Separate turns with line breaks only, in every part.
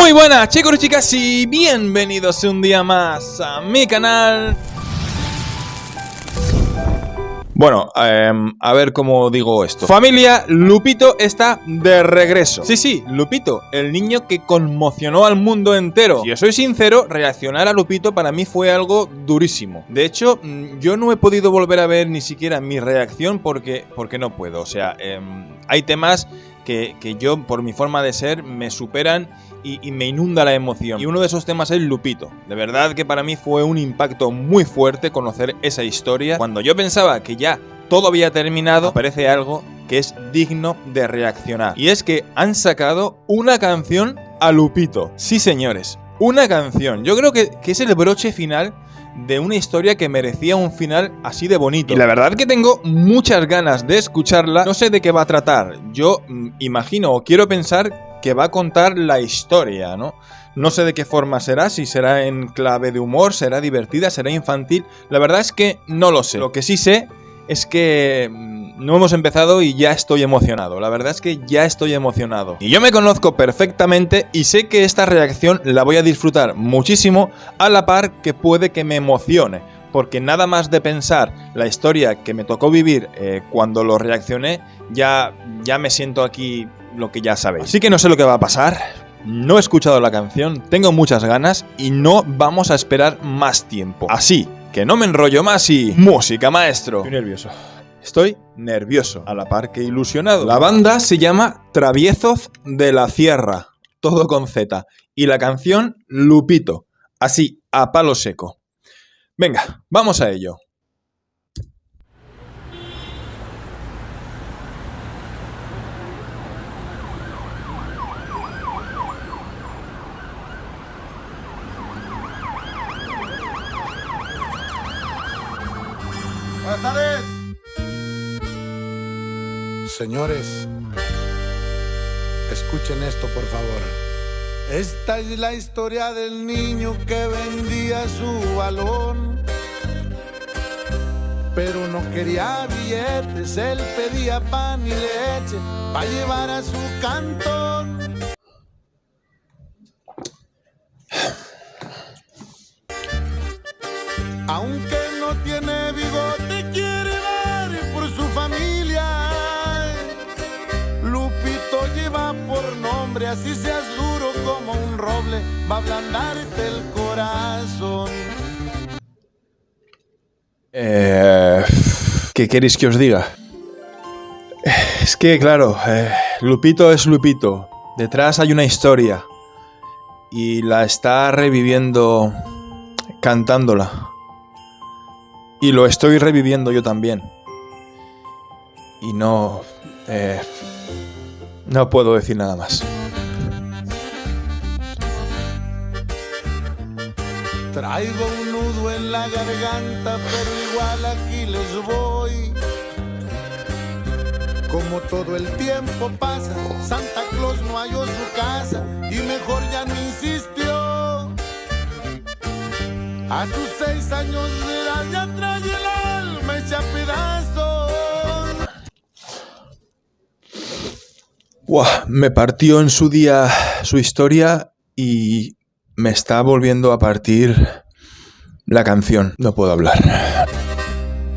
Muy buenas chicos y chicas y bienvenidos un día más a mi canal. Bueno, a ver cómo digo esto. Familia, Lupito está de regreso. Sí, Lupito, el niño que conmocionó al mundo entero. Si yo soy sincero, reaccionar a Lupito para mí fue algo durísimo. De hecho, yo no he podido volver a ver ni siquiera mi reacción porque no puedo. O sea, hay temas que yo, por mi forma de ser, me superan y me inunda la emoción. Y uno de esos temas es Lupito. De verdad que para mí fue un impacto muy fuerte conocer esa historia. Cuando yo pensaba que ya todo había terminado, aparece algo que es digno de reaccionar. Y es que han sacado una canción a Lupito. Sí, señores, una canción. Yo creo que es el broche final de una historia que merecía un final así de bonito. Y la verdad que tengo muchas ganas de escucharla. No sé de qué va a tratar. Yo imagino o quiero pensar que va a contar la historia, ¿no? No sé de qué forma será, si será en clave de humor, será divertida, será infantil. La verdad es que no lo sé. Lo que sí sé es que no hemos empezado y ya estoy emocionado. La verdad es que ya estoy emocionado. Y yo me conozco perfectamente y sé que esta reacción la voy a disfrutar muchísimo, a la par que puede que me emocione. Porque nada más de pensar la historia que me tocó vivir cuando lo reaccioné, ya me siento aquí lo que ya sabéis. Así que no sé lo que va a pasar. No he escuchado la canción, tengo muchas ganas y no vamos a esperar más tiempo. Así que no me enrollo más y música, maestro. Estoy nervioso. Estoy nervioso, a la par que ilusionado. La banda se llama Traviezos de la Sierra, todo con Z. Y la canción Lupito, así, a palo seco. Venga, vamos a ello.
Buenas tardes.
Señores, escuchen esto por favor. Esta es la historia del niño que vendía su balón, pero no quería billetes, él pedía pan y leche para llevar a su cantón. Aunque no tiene bigote, quiere ver por su familia. Lupito lleva por nombre, así seas duro como un roble, va a ablandarte el corazón.
¿Qué queréis que os diga? Es que, claro, Lupito es Lupito. Detrás hay una historia. Y la está reviviendo cantándola. Y lo estoy reviviendo yo también. Y no puedo decir nada más.
Traigo un nudo en la garganta, pero igual aquí les voy. Como todo el tiempo pasa, Santa Claus no halló su casa y mejor ya no insistió. A sus 6 años de edad ya trae el alma hecha pedazos.
Me partió en su día su historia y me está volviendo a partir la canción. No puedo hablar.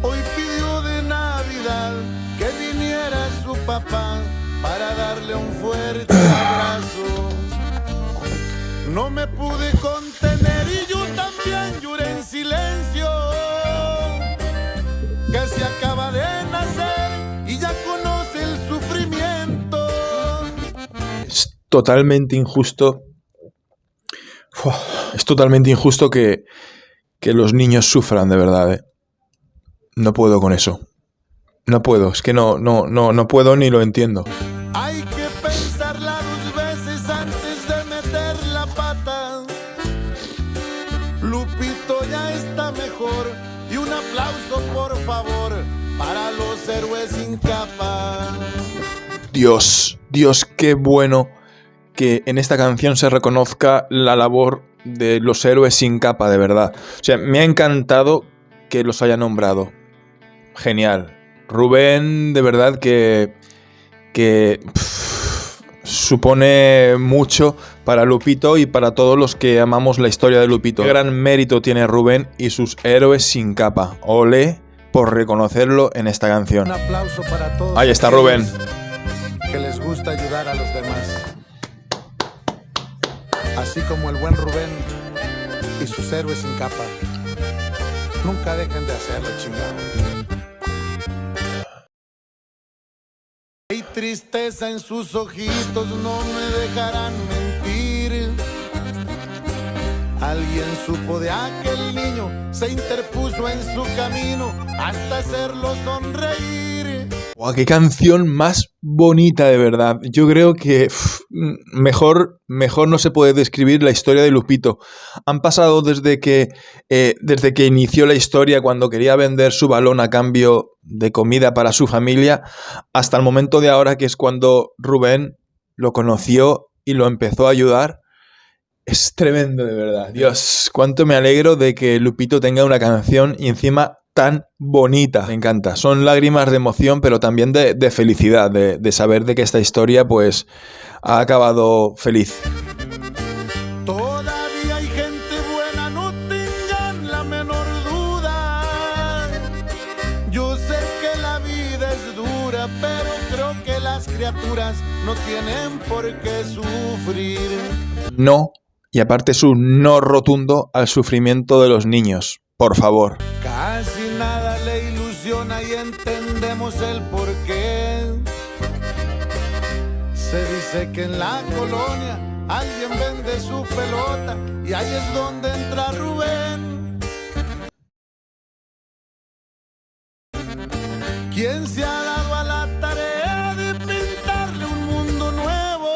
Hoy pidió de Navidad que viniera su papá para darle un fuerte abrazo. No me pude contener y yo también lloré en silencio. Que se acaba de nacer y ya conoce el sufrimiento.
Es totalmente injusto. Es totalmente injusto que los niños sufran, de verdad, ¿eh? No puedo con eso. No puedo, es que no puedo ni lo entiendo.
Hay que pensarla 2 veces antes de meter la pata. Lupito ya está mejor y un aplauso por favor para los héroes sin capa.
Dios, qué bueno que en esta canción se reconozca la labor de los héroes sin capa, de verdad. O sea, me ha encantado que los haya nombrado. Genial. Rubén, de verdad que supone mucho para Lupito y para todos los que amamos la historia de Lupito. Qué gran mérito tiene Rubén y sus héroes sin capa. Olé por reconocerlo en esta canción.
Un aplauso para todos.
Ahí está Rubén.
Que les gusta ayudar a los demás. Así como el buen Rubén y sus héroes sin capa. Nunca dejen de hacerlo, chingados. Hay tristeza en sus ojitos, no me dejarán mentir. Alguien supo de aquel niño, se interpuso en su camino hasta hacerlo sonreír.
¡Wow! ¡Qué canción más bonita, de verdad! Yo creo que mejor no se puede describir la historia de Lupito. Han pasado desde que inició la historia, cuando quería vender su balón a cambio de comida para su familia, hasta el momento de ahora, que es cuando Rubén lo conoció y lo empezó a ayudar. Es tremendo, de verdad. Dios, cuánto me alegro de que Lupito tenga una canción y encima tan bonita. Me encanta. Son lágrimas de emoción, pero también de felicidad, de saber de que esta historia pues ha acabado feliz.
Todavía hay gente buena, no tengan la menor duda. Yo sé que la vida es dura, pero creo que las criaturas no tienen por qué sufrir.
No, y aparte es un no rotundo al sufrimiento de los niños. Por favor.
Casi nada le ilusiona y entendemos el porqué. Se dice que en la colonia alguien vende su pelota y ahí es donde entra Rubén. ¿Quién se ha dado a la tarea de pintarle un mundo nuevo?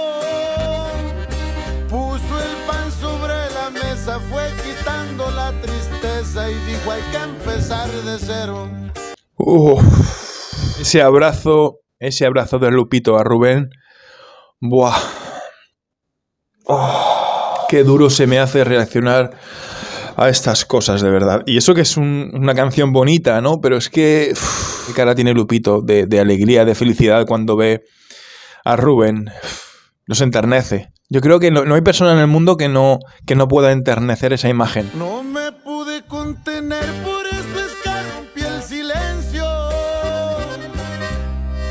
Puso el pan sobre la mesa, fue quitando la tristeza y dijo hay que empezar de cero.
Ese abrazo de Lupito a Rubén. Buah. Qué duro se me hace reaccionar a estas cosas, de verdad. Y eso que es una canción bonita, ¿no? Pero es que qué cara tiene Lupito de alegría, de felicidad cuando ve a Rubén. Nos enternece. Yo creo que no hay persona en el mundo que no pueda enternecer esa imagen.
No me pude contener, por eso es que rompí el silencio.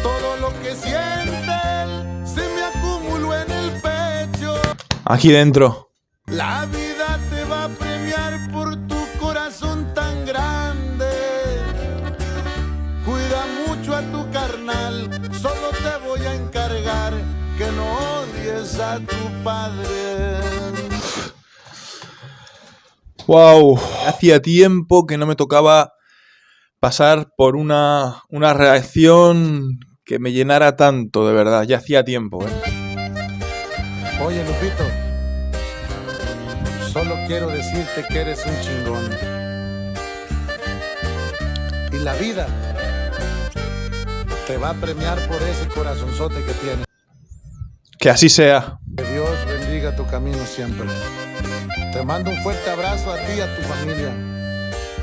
Todo lo que siente él se me acumuló en el pecho.
Aquí dentro.
La vida te va a premiar por tu corazón tan grande. Cuida mucho a tu carnal, solo te voy a encargar que no odies a tu padre.
Wow, hacía tiempo que no me tocaba pasar por una reacción que me llenara tanto, de verdad. Ya hacía tiempo,
Oye, Lupito, solo quiero decirte que eres un chingón. Y la vida te va a premiar por ese corazonzote que tienes.
Que así sea.
Que Dios bendiga tu camino siempre. Te mando un fuerte abrazo a ti y a tu familia.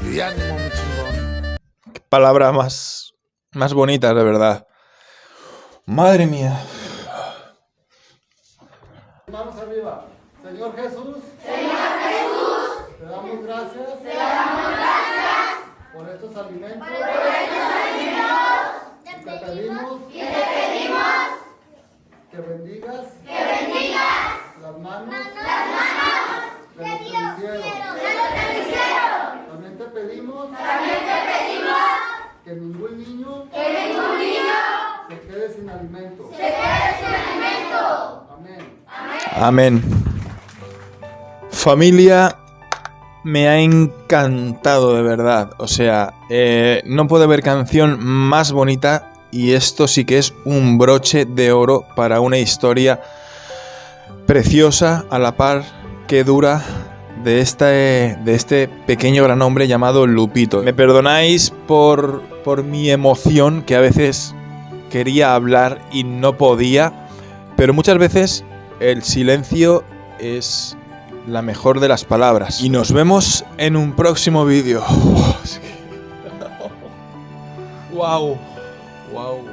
Y ánimo, mi chingón.
Qué palabras más bonitas, de verdad. Madre mía.
Manos arriba. Señor Jesús. Señor Jesús. Te damos gracias. Te damos gracias. Por estos alimentos. Por estos alimentos. Te pedimos. Y te pedimos. Que bendigas. Que bendigas. Las manos. Las manos. De los cenicieros. De los cenicieros. También te pedimos. También te pedimos. Que ningún niño. Que ningún niño. Se quede sin alimento. Se quede sin alimento. Amén.
Amén. Familia, me ha encantado, de verdad. O sea, no puede haber canción más bonita. Y esto sí que es un broche de oro para una historia preciosa, a la par que dura, de este pequeño gran hombre llamado Lupito. Me perdonáis por mi emoción, que a veces quería hablar y no podía, pero muchas veces el silencio es la mejor de las palabras. Y nos vemos en un próximo vídeo. Wow. Wow.